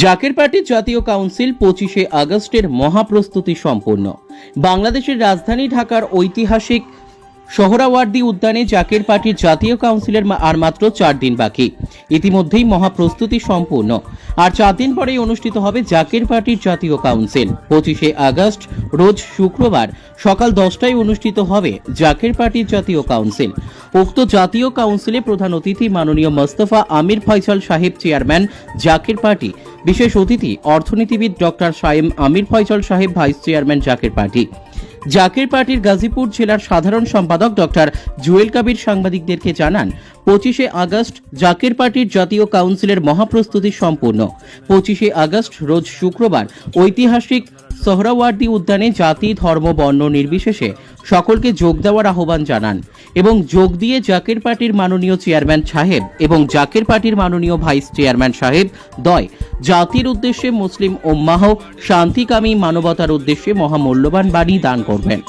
জাকের পার্টির জাতীয় কাউন্সিল 25শে আগস্টের মহাপ্রস্তুতি সম্পূর্ণ। বাংলাদেশের রাজধানী ঢাকার ঐতিহাসিক সোহরাওয়ার্দী উদ্যানে জাকের পার্টির জাতীয় কাউন্সিলের আর মাত্র 4 দিন বাকি। ইতিমধ্যেই মহাপ্রস্তুতি সম্পূর্ণ। আর 4 দিন পরেই অনুষ্ঠিত হবে জাকের পার্টির জাতীয় কাউন্সিল। 25শে আগস্ট রোজ শুক্রবার সকাল 10টায় অনুষ্ঠিত হবে জাকের পার্টির জাতীয় কাউন্সিল। উক্ত জাতীয় কাউন্সিলে প্রধান অতিথি মাননীয় মোস্তফা আমির ফয়সাল সাহেব, চেয়ারম্যান জাকের পার্টি। বিশেষ অতিথি অর্থনীতিবিদ ডক্টর সায়েম আমির ফয়সাল সাহেব, ভাইস চেয়ারম্যান জাকের পার্টি। জাকের পার্টির গাজীপুর জেলার সাধারণ সম্পাদক ডক্টর জুয়েল কাবির সাংবাদিকদেরকে জানান, 25শে আগস্ট জাকের পার্টির জাতীয় কাউন্সিলের মহাপ্রস্তুতি সম্পূর্ণ। 25শে আগস্ট রোজ শুক্রবার ঐতিহাসিক সোহরাওয়ার্দী উদ্যানে জাতি, ধর্ম, বর্ণ নির্বিশেষে সকলকে যোগ দেওয়ার আহ্বান জানান এবং যোগ দিয়ে জাকের পার্টির মাননীয় চেয়ারম্যান সাহেব এবং জাকের পার্টির মাননীয় ভাইস চেয়ারম্যান সাহেব দ্বয় জাতির উদ্দেশ্যে, মুসলিম উম্মাহ শান্তিকামী মানবতার উদ্দেশ্যে মহামূল্যবান বাণী দান করবেন।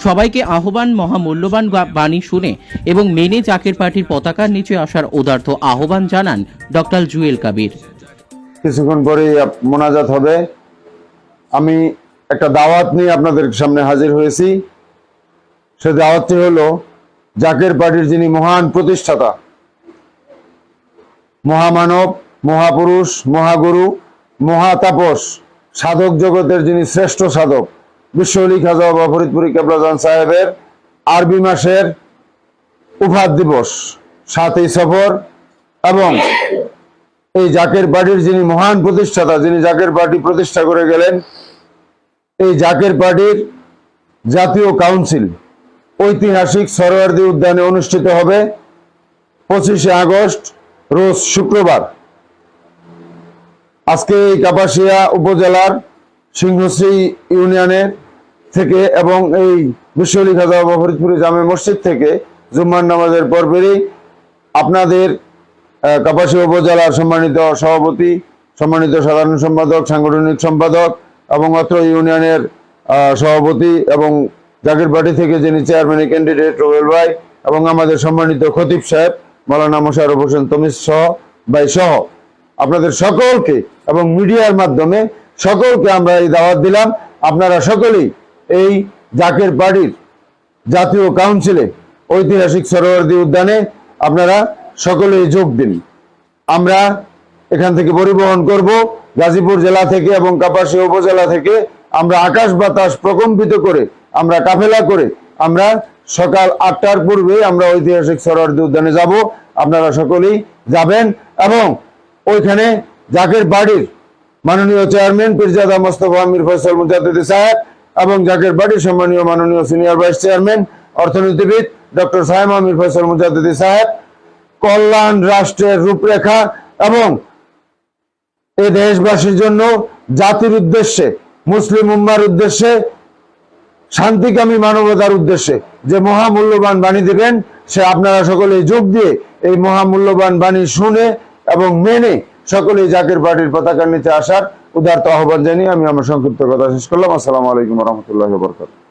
সবাইকে আহ্বান মহামূল্যবান বাণী শুনে এবং মেনে জাকের পার্টির পতাকার নিচে আসার উদার্ত আহ্বান জানান ডক্টর জুয়েল কাবির। কিছুক্ষণ পরে মোনাজাত হবে। আমি একটা দাওয়াত নিয়ে আপনাদের সামনে হাজির হয়েছি। সে দাওয়াতটি হলো জাকের পার্টির যিনি মহান প্রতিষ্ঠাতা, মহামানব, মহাপুরুষ, মহাগুরু, মহাতাপস, সাধক জগতের যিনি শ্রেষ্ঠ সাধক, বিশ্বলি খাজা বাবা ফরিদপুরি কেবলাজান সাহেবের আরবি মাসের উফাত দিবস, 7ই সফর, এবং এই জাকের পার্টির যিনি মহান প্রতিষ্ঠাতা, যিনি জাকের পার্টি প্রতিষ্ঠা করে গেলেন, এই জাকের পার্টির জাতীয় কাউন্সিল ঐতিহাসিক সোহরাওয়ার্দী উদ্যানে অনুষ্ঠিত হবে 25শে আগস্ট রোজ শুক্রবার। আজকে এই কাপাসিয়া উপজেলার সিংহশ্রী ইউনিয়নের থেকে এবং এই বিশ্বলি খাজা বাবা ফরিদপুরি জামে মসজিদ থেকে জুম্মার নামাজের পরপরই আপনাদের কাপাসিয়া উপজেলার সম্মানিত সভাপতি, সম্মানিত সাধারণ সম্পাদক, সাংগঠনিক সম্পাদক এবং অত্র ইউনিয়নের সভাপতি এবং জাকের পার্টি থেকে যিনি চেয়ারম্যান ক্যান্ডিডেট রুবেল ভাই এবং আমাদের সম্মানিত খতিব সাহেব মাওলানা মোশাররফ হোসেন তমিজ সহ আপনাদের সকলকে এবং মিডিয়ার মাধ্যমে সকলকে আমরা এই দাওয়াত দিলাম। আপনারা সকলেই এই জাকের পার্টির জাতীয় কাউন্সিলে ঐতিহাসিক সোহরাওয়ার্দী উদ্যানে আপনারা সকলেই যোগ দিন। আমরা এখান থেকে পরিবহন করব গাজীপুর জেলা থেকে এবং কাপাসিয়া উপজেলা থেকে। আমরা আকাশ বাতাস প্রকম্পিত করে, আমরা কাফেলা করে আমরা সকাল 8টার পূর্বে আমরা ঐতিহাসিক সোহরাওয়ার্দী উদ্যানে যাব। আপনারা সকলেই যাবেন এবং ওইখানে জাকের পার্টির মাননীয় চেয়ারম্যান পীরজাদা মোস্তফা আমির ফয়সাল মুজাদ্দিদি সাহেব এবং জাকের পার্টির সম্মানীয় মাননীয় সিনিয়র ভাইস চেয়ারম্যান অর্থনীতিবিদ ডক্টর সায়েম আমির ফয়সাল মুজাদ্দিদি সাহেব কল্যাণ রাষ্ট্রের রূপরেখা এবং এ দেশবাসীর জন্য, জাতির উদ্দেশ্যে, মুসলিম উম্মার উদ্দেশ্যে, শান্তিকামী মানবতার উদ্দেশ্যে যে মহামূল্যবান বাণী দেবেন, সে আপনারা সকলেই যোগ দিয়ে এই মহামূল্যবান বাণী শুনে এবং মেনে সকলেই জাকের পার্টির পতাকার নিচে আসার উদারত আহ্বান জানিয়ে আমি আমার সংক্ষিপ্ত কথা শেষ করলাম। আসসালামু আলাইকুম ওয়া রাহমাতুল্লাহি ওয়া বারাকাতুহু।